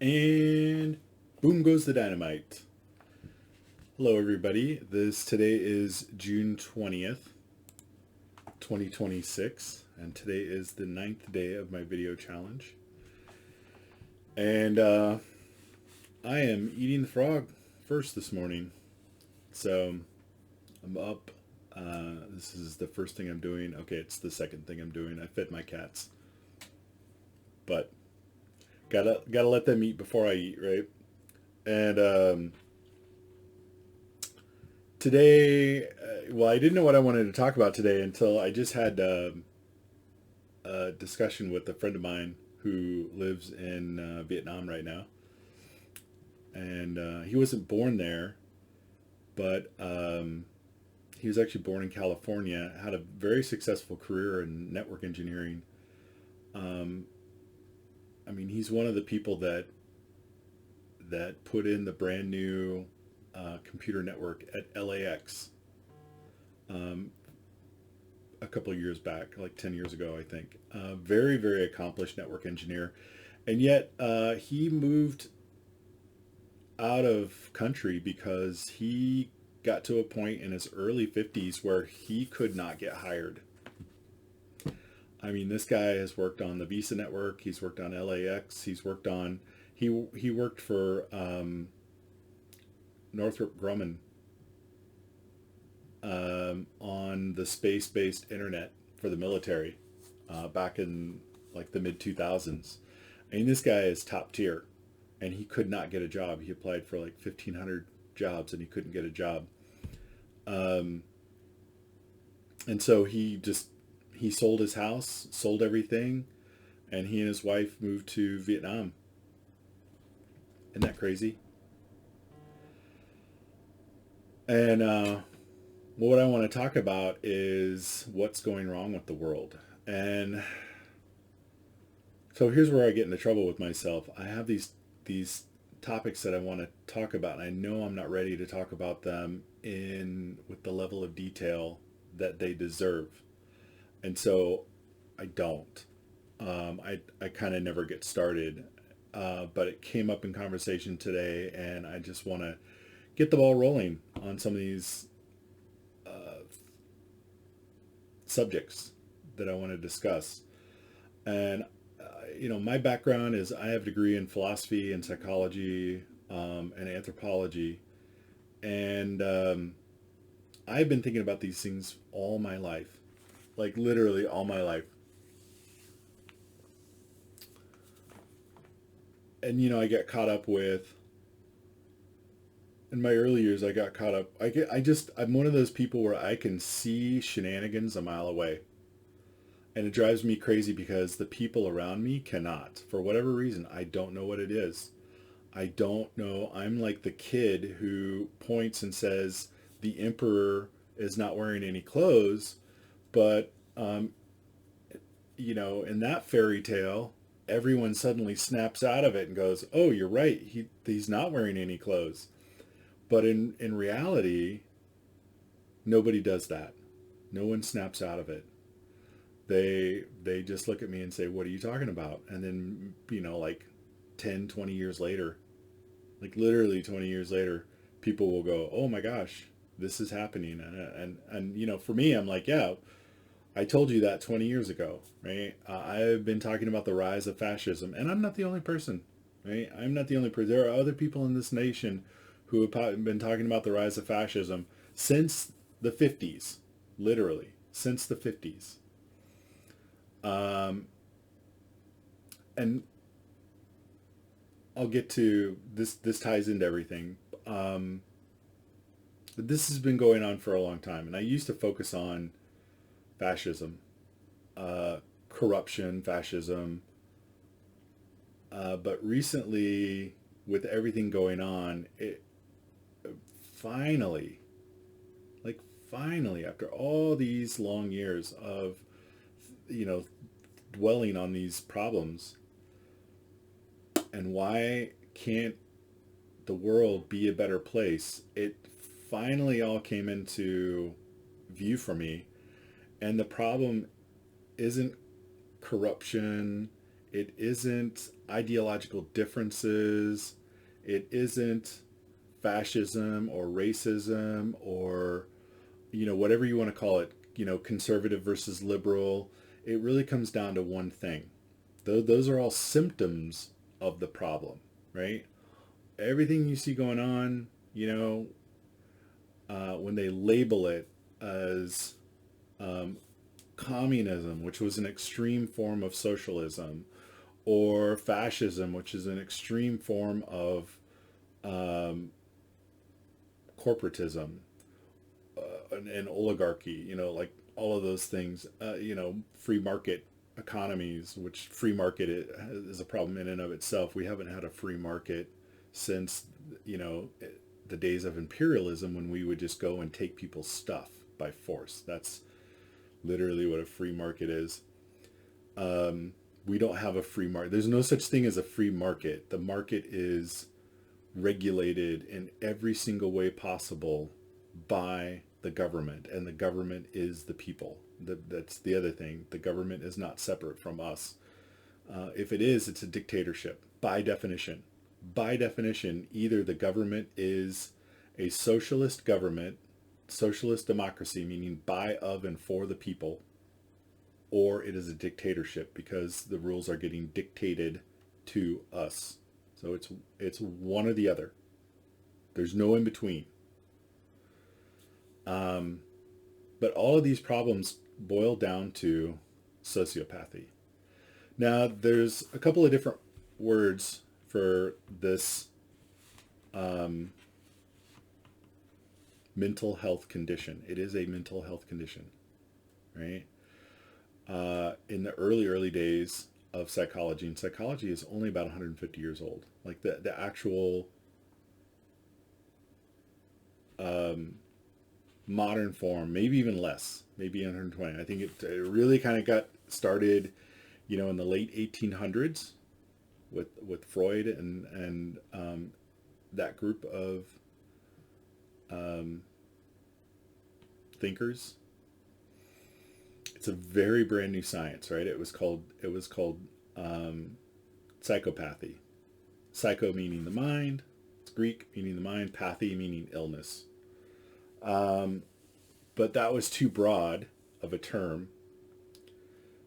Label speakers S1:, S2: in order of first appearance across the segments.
S1: And boom goes the dynamite. Hello everybody. Today is June 20th, 2026, and today is the ninth day of my video challenge. And I am eating the frog first this morning. So I'm up. This is the first thing I'm doing. Okay, it's the second thing I'm doing. I fed my cats. But gotta let them eat before I eat, right? And today, well, I didn't know what I wanted to talk about today until I just had a discussion with a friend of mine who lives in Vietnam right now. And he wasn't born there, but he was actually born in California, had a very successful career in network engineering. Um, I mean, he's one of the people that put in the brand new computer network at LAX um, a couple of years back, like 10 years ago, I think. Very, very accomplished network engineer. And yet he moved out of country because he got to a point in his early 50s where he could not get hired. I mean, this guy has worked on the Visa network. He's worked on LAX. He worked for Northrop Grumman on the space-based internet for the military back in like the mid 2000s. I mean, this guy is top tier, and he could not get a job. He applied for like 1,500 jobs, and he couldn't get a job. Um, and so he sold his house, sold everything, and he and his wife moved to Vietnam. Isn't that crazy? And what I want to talk about is what's going wrong with the world. And so here's where I get into trouble with myself. I have these topics that I want to talk about, and I know I'm not ready to talk about them in with the level of detail that they deserve. And so I don't. I kind of never get started. But it came up in conversation today, and I just want to get the ball rolling on some of these subjects that I want to discuss. And my background is I have a degree in philosophy and psychology and anthropology, and I've been thinking about these things all my life, like literally all my life. And I get caught up with in my early years. I got caught up. I'm one of those people where I can see shenanigans a mile away. And it drives me crazy because the people around me cannot. For whatever reason, I don't know what it is. I don't know. I'm like the kid who points and says the emperor is not wearing any clothes, but in that fairy tale, everyone suddenly snaps out of it and goes, "Oh, you're right. He's not wearing any clothes." But in reality, nobody does that. No one snaps out of it. They just look at me and say, "What are you talking about?" And then, like 10, 20 years later, like literally 20 years later, people will go, "Oh my gosh, this is happening." And for me, I'm like, "Yeah, I told you that 20 years ago, right?" I've been talking about the rise of fascism, and I'm not the only person, right? I'm not the only person. There are other people in this nation who have been talking about the rise of fascism since the 50s, literally, since the 50s. Um, and I'll get to this. This ties into everything. Um, but this has been going on for a long time, and I used to focus on fascism, uh, corruption, fascism. But recently, with everything going on, it finally, like finally, after all these long years of, you know, dwelling on these problems, and why can't the world be a better place? It finally all came into view for me. And the problem isn't corruption. It isn't ideological differences. It isn't fascism or racism or, whatever you want to call it, conservative versus liberal. It really comes down to one thing. Those are all symptoms of the problem, right? Everything you see going on, when they label it as um, communism, which was an extreme form of socialism, or fascism, which is an extreme form of um, corporatism, and oligarchy, like all of those things, free market economies, which free market is a problem in and of itself. We haven't had a free market since, the days of imperialism, when we would just go and take people's stuff by force. That's literally what a free market is. We don't have a free market. There's no such thing as a free market. The market is regulated in every single way possible by the government, and the government is the people. That's the other thing. The government is not separate from us. If it is, it's a dictatorship by definition. By definition, either the government is a socialist government, socialist democracy, meaning by, of, and for the people, or it is a dictatorship because the rules are getting dictated to us. So it's one or the other. There's no in between. But all of these problems boil down to sociopathy. Now, there's a couple of different words for this mental health condition. It is a mental health condition, right? In the early days of psychology, and psychology is only about 150 years old. Like the actual modern form, maybe even less, maybe 120. I think it really kind of got started, in the late 1800s with Freud and that group of thinkers. It's a very brand new science, right? It was called psychopathy. Psycho meaning the mind. It's Greek, meaning the mind. Pathy meaning illness. But that was too broad of a term.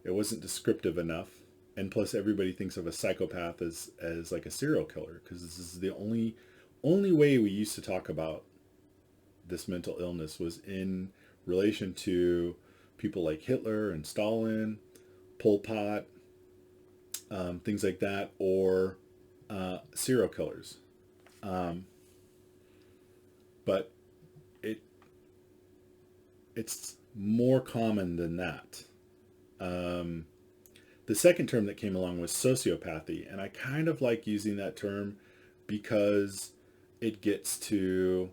S1: It wasn't descriptive enough. And plus, everybody thinks of a psychopath as like a serial killer, because this is the only way we used to talk about this mental illness was in relation to people like Hitler and Stalin, Pol Pot, things like that, or serial killers. But it's more common than that. The second term that came along was sociopathy, and I kind of like using that term because it gets to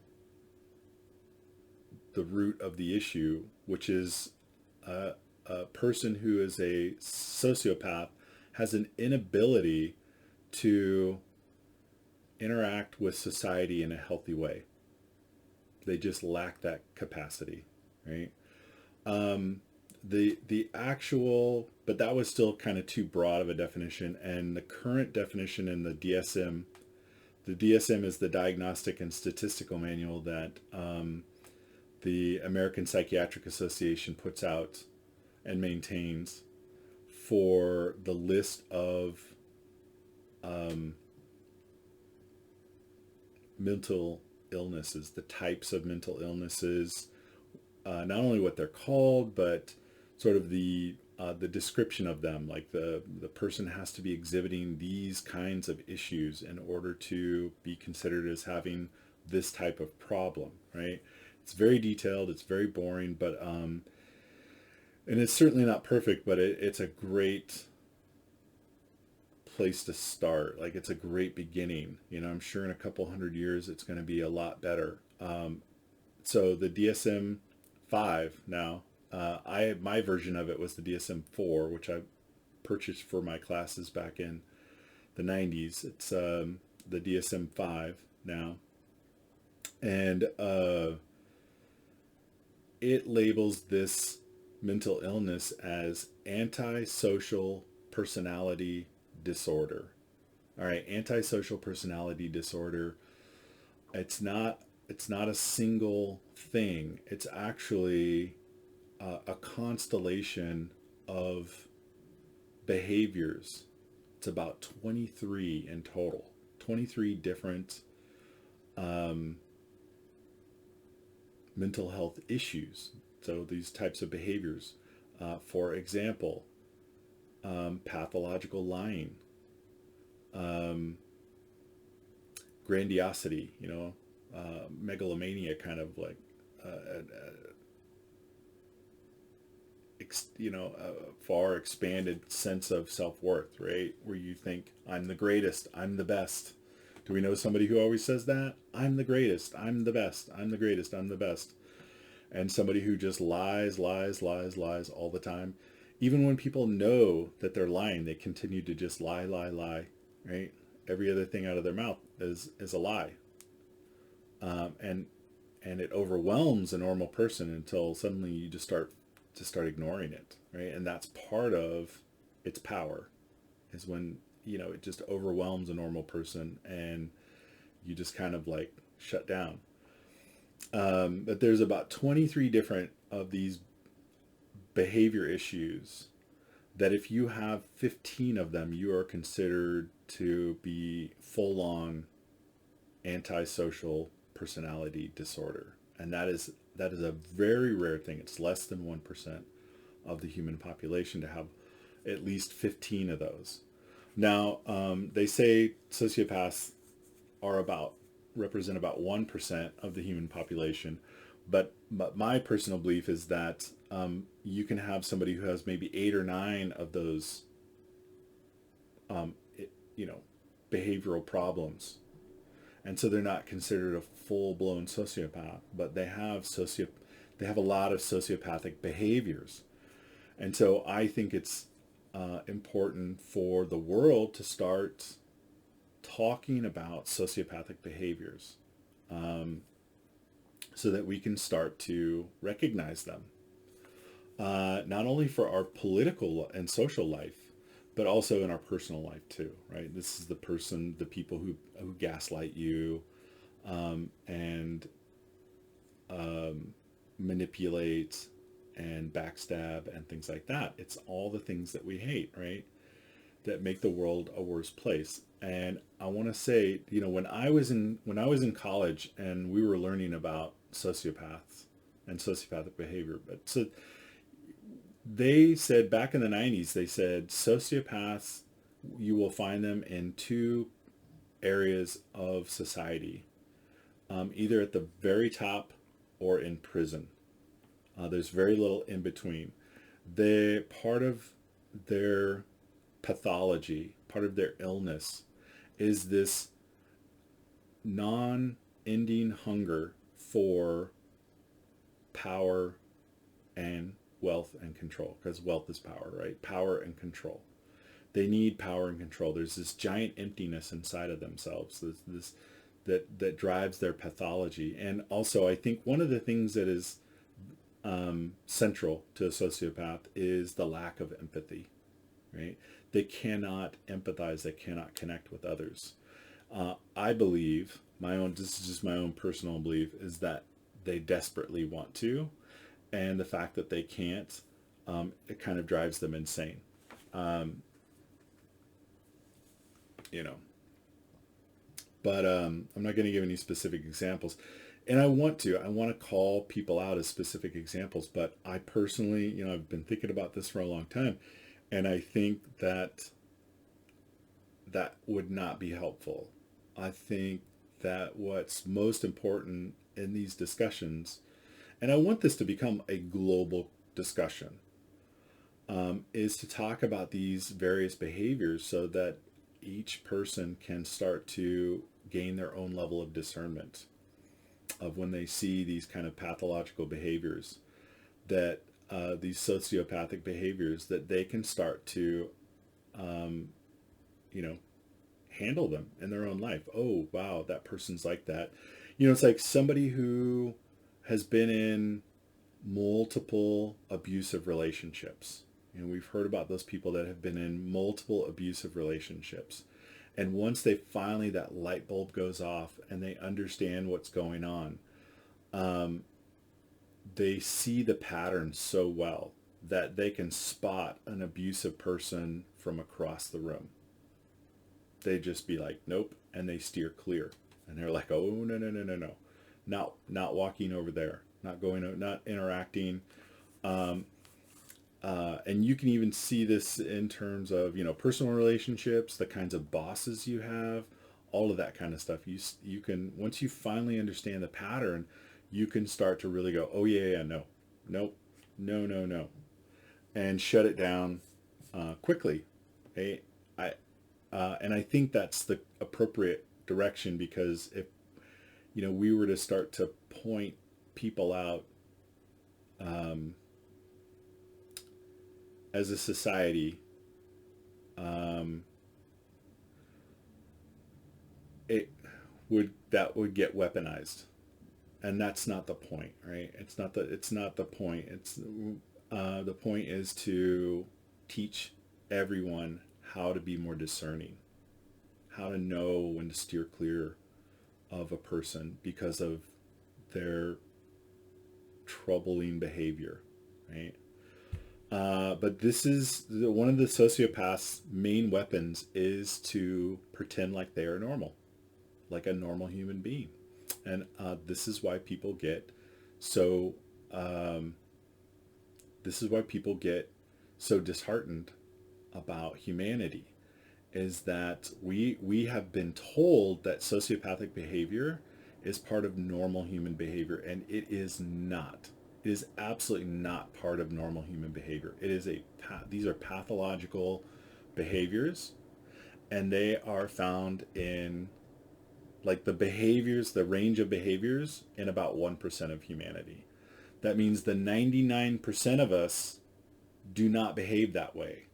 S1: the root of the issue, which is a person who is a sociopath has an inability to interact with society in a healthy way. They just lack that capacity, right? The actual, but that was still kind of too broad of a definition, and the current definition in the DSM is the Diagnostic and Statistical Manual that the American Psychiatric Association puts out and maintains for the list of mental illnesses, the types of mental illnesses, not only what they're called, but sort of the description of them. Like the person has to be exhibiting these kinds of issues in order to be considered as having this type of problem, right? It's very detailed, it's very boring, but and it's certainly not perfect, but it's a great place to start. Like, it's a great beginning. I'm sure in a couple hundred years it's going to be a lot better. So the DSM-5 now, my version of it was the DSM-4, which I purchased for my classes back in the 90s. It's the DSM-5 now, and it labels this mental illness as antisocial personality disorder. All right, antisocial personality disorder. It's not a single thing. It's actually a constellation of behaviors. It's about 23 in total. 23 different um, mental health issues. So these types of behaviors. For example, pathological lying, um, grandiosity, megalomania, kind of like, a far expanded sense of self-worth, right? Where you think, I'm the greatest, I'm the best. Do we know somebody who always says that? I'm the greatest, I'm the best, I'm the greatest, I'm the best. And somebody who just lies, lies, lies, lies all the time. Even when people know that they're lying, they continue to just lie, lie, lie, right? Every other thing out of their mouth is a lie. And it overwhelms a normal person until suddenly you just start ignoring it, right? And that's part of its power, is when it just overwhelms a normal person and you just kind of like shut down. But there's about 23 different of these behavior issues that if you have 15 of them, you are considered to be full-on antisocial personality disorder. And that is a very rare thing. It's less than 1% of the human population to have at least 15 of those. Now, they say sociopaths are about represent about 1% of the human population, but my personal belief is that you can have somebody who has maybe 8 or 9 of those, um, you know, behavioral problems, and so they're not considered a full blown sociopath, but they have a lot of sociopathic behaviors. And so I think it's important for the world to start talking about sociopathic behaviors, um, so that we can start to recognize them, not only for our political and social life, but also in our personal life too, right? This is the people who gaslight you, and manipulate and backstab and things like that. It's all the things that we hate, right? That make the world a worse place. And I want to say, when I was in college and we were learning about sociopaths and sociopathic behavior, but so they said back in the 90s, they said sociopaths, you will find them in two areas of society, either at the very top or in prison. There's very little in between. The part of their pathology, part of their illness, is this non-ending hunger for power and wealth and control, because wealth is power, right? Power and control. They need power and control. There's this giant emptiness inside of themselves. This that drives their pathology. And also, I think one of the things that is central to a sociopath is the lack of empathy, right? They cannot empathize. They cannot connect with others. I believe, this is just my own personal belief, is that they desperately want to, and the fact that they can't, it kind of drives them insane. Um, you know, but I'm not going to give any specific examples. And I want to call people out as specific examples, but I personally, I've been thinking about this for a long time, and I think that that would not be helpful. I think that what's most important in these discussions, and I want this to become a global discussion, is to talk about these various behaviors so that each person can start to gain their own level of discernment of when they see these kind of pathological behaviors, that these sociopathic behaviors, that they can start to, um, you know, handle them in their own life. Oh, wow, that person's like that. It's like somebody who has been in multiple abusive relationships. We've heard about those people that have been in multiple abusive relationships. And once they finally, that light bulb goes off and they understand what's going on, um, they see the pattern so well that they can spot an abusive person from across the room. They just be like, nope, and they steer clear. And they're like, oh, no, no, no, no, no. Not walking over there, not going, not interacting. Um, and you can even see this in terms of, personal relationships, the kinds of bosses you have, all of that kind of stuff. You can, once you finally understand the pattern, you can start to really go, oh yeah, yeah, no, nope, no, no, no, and shut it down quickly. Okay? And I think that's the appropriate direction, because if we were to start to point people out um, as a society, um, it that would get weaponized, and that's not the point, right? It's not the point. It's the point is to teach everyone how to be more discerning, how to know when to steer clear of a person because of their troubling behavior, right? But this is one of the sociopath's main weapons, is to pretend like they are normal, like a normal human being. And this is why people get so um, this is why people get so disheartened about humanity, is that we have been told that sociopathic behavior is part of normal human behavior, and it is not. It is absolutely not part of normal human behavior. It is these are pathological behaviors, and they are found in, like, the range of behaviors in about 1% of humanity. That means the 99% of us do not behave that way.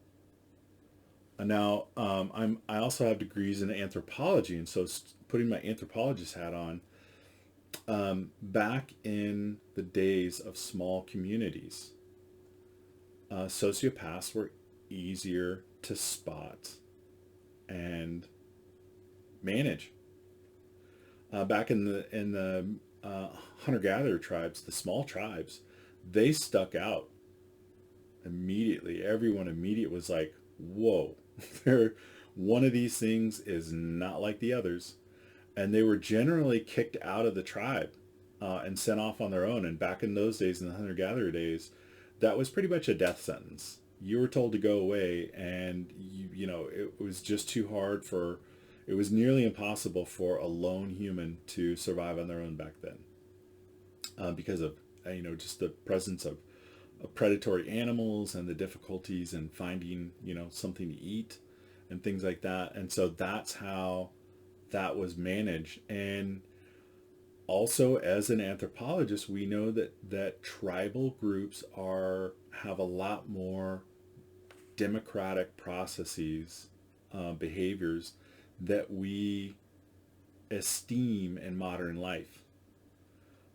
S1: Now, I also have degrees in anthropology, and so putting my anthropologist hat on, back in the days of small communities, sociopaths were easier to spot and manage. Back in the hunter-gatherer tribes, the small tribes, they stuck out immediately. Everyone immediate was like, whoa, one of these things is not like the others. And they were generally kicked out of the tribe and sent off on their own. And back in those days, in the hunter-gatherer days, that was pretty much a death sentence. You were told to go away, and it was just too hard it was nearly impossible for a lone human to survive on their own back then, because of just the presence of predatory animals and the difficulties in finding something to eat and things like that. And so that's how that was managed. And also, as an anthropologist, we know that tribal groups have a lot more democratic processes, behaviors that we esteem in modern life,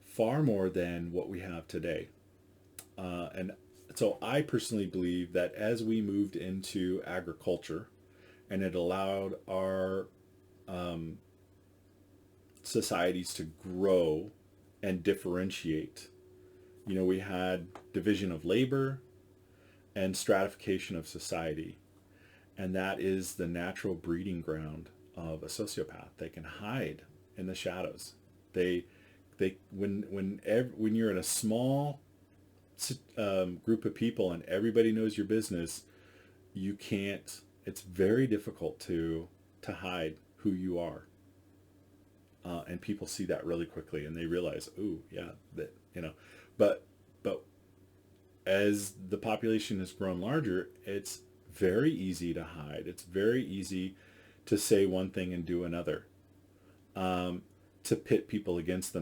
S1: far more than what we have today. And so I personally believe that as we moved into agriculture, and it allowed our societies to grow and differentiate, we had division of labor and stratification of society. And that is the natural breeding ground of a sociopath. They can hide in the shadows. When you're in a small group of people and everybody knows your business, you can't. It's very difficult to hide who you are, and people see that really quickly, and they realize, oh yeah, But as the population has grown larger, it's very easy to hide. It's very easy to say one thing and do another. To pit people against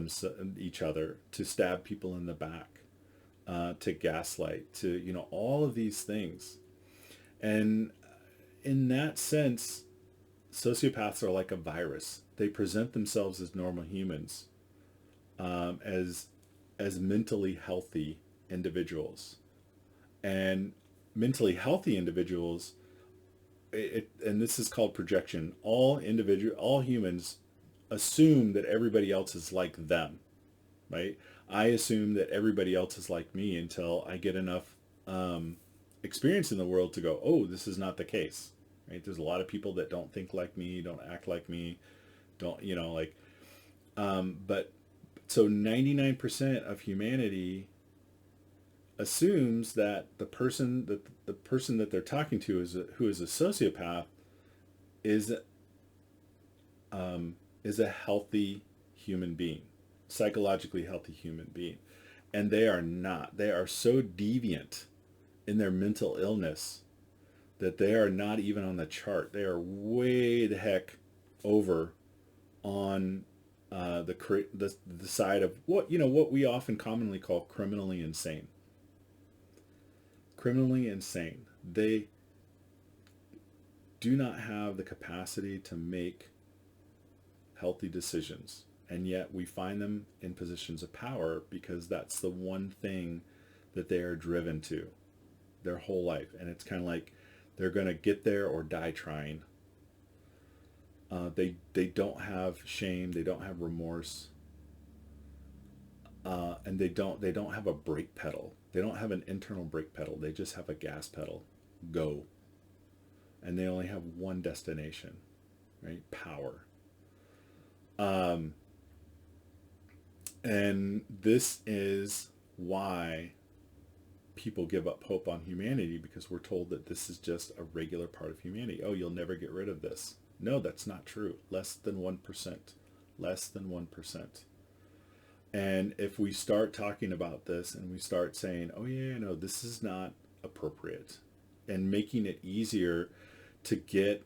S1: each other, to stab people in the back, to gaslight, to all of these things. And in that sense, sociopaths are like a virus. They present themselves as normal humans, as mentally healthy individuals. And mentally healthy individuals and this is called projection. All humans assume that everybody else is like them, right? I assume that everybody else is like me until I get enough experience in the world to go, oh, this is not the case, right? There's a lot of people that don't think like me, don't act like me, don't, like, but so 99% of humanity assumes that the person that they're talking to who is a sociopath is is a healthy human being, psychologically healthy human being, and they are not. They are so deviant in their mental illness that they are not even on the chart. They are way the heck over on the side of what we often commonly call criminally insane. Criminally insane. They do not have the capacity to make healthy decisions, and yet we find them in positions of power because that's the one thing that they are driven to their whole life. And it's kind of like they're going to get there or die trying. They don't have shame, they don't have remorse, and they don't have a brake pedal. They don't have an internal brake pedal. They just have a gas pedal. Go. And they only have one destination, right? Power. And this is why people give up hope on humanity, because we're told that this is just a regular part of humanity. Oh, you'll never get rid of this. No, that's not true. Less than 1%. Less than 1%. And if we start talking about this and we start saying, oh yeah, no, this is not appropriate, and making it easier to get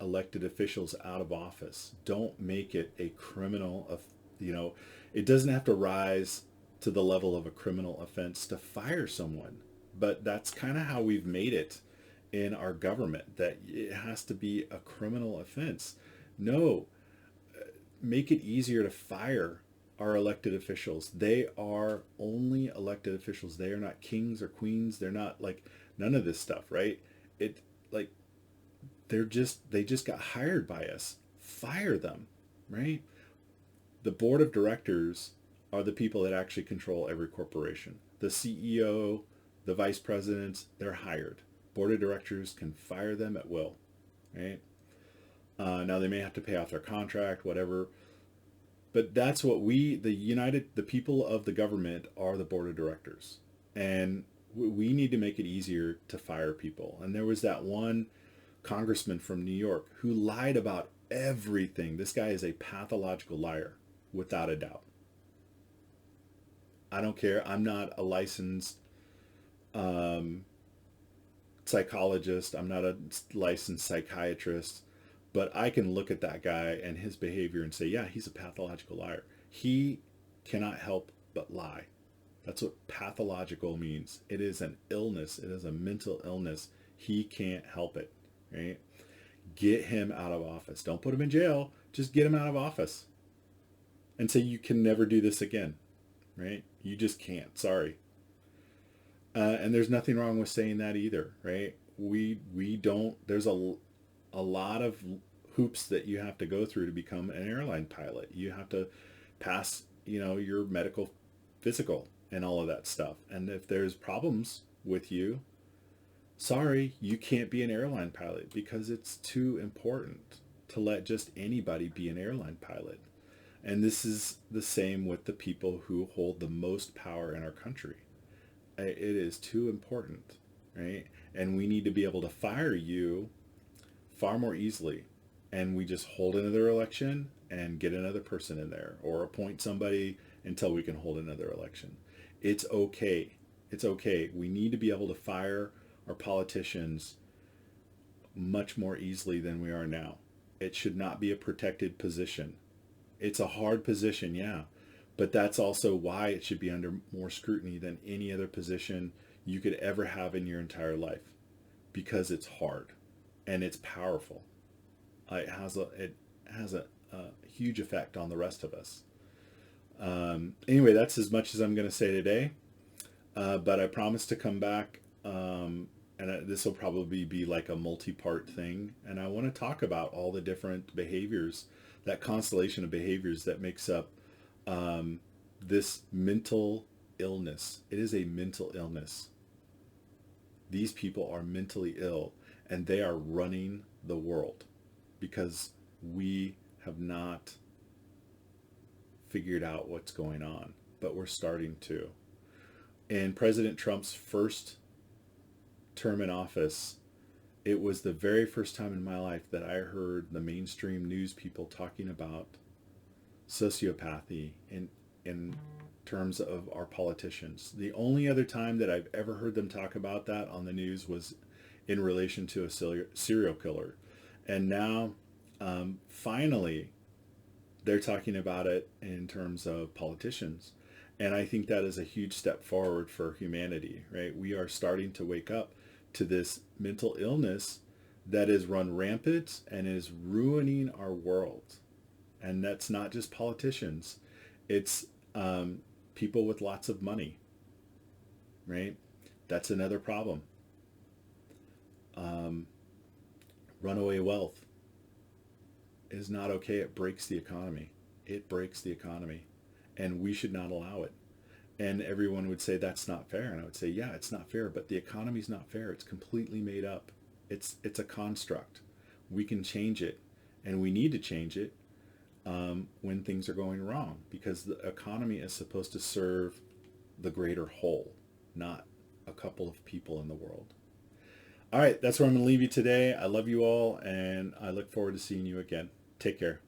S1: elected officials out of office, don't make it a criminal of, it doesn't have to rise to the level of a criminal offense to fire someone. But that's kind of how we've made it in our government, that it has to be a criminal offense. No, make it easier to fire our elected officials. They are only elected officials. They are not kings or queens. They're not like none of this stuff, right? It like they just got hired by us. Fire them, right? The board of directors are the people that actually control every corporation. The CEO, the vice presidents, they're hired. Board of directors can fire them at will, right? Now they may have to pay off their contract, whatever. But that's what the people of the government are the board of directors. And we need to make it easier to fire people. And there was that one congressman from New York who lied about everything. This guy is a pathological liar, without a doubt. I don't care. I'm not a licensed psychologist. I'm not a licensed psychiatrist. But I can look at that guy and his behavior and say, yeah, he's a pathological liar. He cannot help but lie. That's what pathological means. It is an illness. It is a mental illness. He can't help it, right? Get him out of office. Don't put him in jail. Just get him out of office. And say, you can never do this again, right? You just can't. Sorry. And there's nothing wrong with saying that either, right? We don't, there's a lot of hoops that you have to go through to become an airline pilot. You have to pass, your medical physical and all of that stuff. And if there's problems with you, sorry, you can't be an airline pilot, because it's too important to let just anybody be an airline pilot. And this is the same with the people who hold the most power in our country. It is too important, right? And we need to be able to fire you far more easily, and we just hold another election and get another person in there, or appoint somebody until we can hold another election. It's okay. It's okay. We need to be able to fire our politicians much more easily than we are now. It should not be a protected position. It's a hard position, yeah, but that's also why it should be under more scrutiny than any other position you could ever have in your entire life, because it's hard. And it's powerful. It has a huge effect on the rest of us. Anyway, that's as much as I'm going to say today. But I promise to come back and this will probably be like a multi-part thing, and I want to talk about all the different behaviors, that constellation of behaviors that makes up um, this mental illness. It is a mental illness. These people are mentally ill, and they are running the world because we have not figured out what's going on, but we're starting to. In President Trump's first term in office, it was the very first time in my life that I heard the mainstream news people talking about sociopathy in terms of our politicians. The only other time that I've ever heard them talk about that on the news was in relation to a serial killer. And now, finally, they're talking about it in terms of politicians. And I think that is a huge step forward for humanity, right? We are starting to wake up to this mental illness that is run rampant and is ruining our world. And that's not just politicians. It's people with lots of money, right? That's another problem. Um, Runaway wealth is not okay. It breaks the economy. It breaks the economy. And we should not allow it. And everyone would say that's not fair. And I would say, yeah, it's not fair, but the economy's not fair. It's completely made up. It's a construct. We can change it, and we need to change it when things are going wrong, because the economy is supposed to serve the greater whole, not a couple of people in the world. All right, that's where I'm going to leave you today. I love you all, and I look forward to seeing you again. Take care.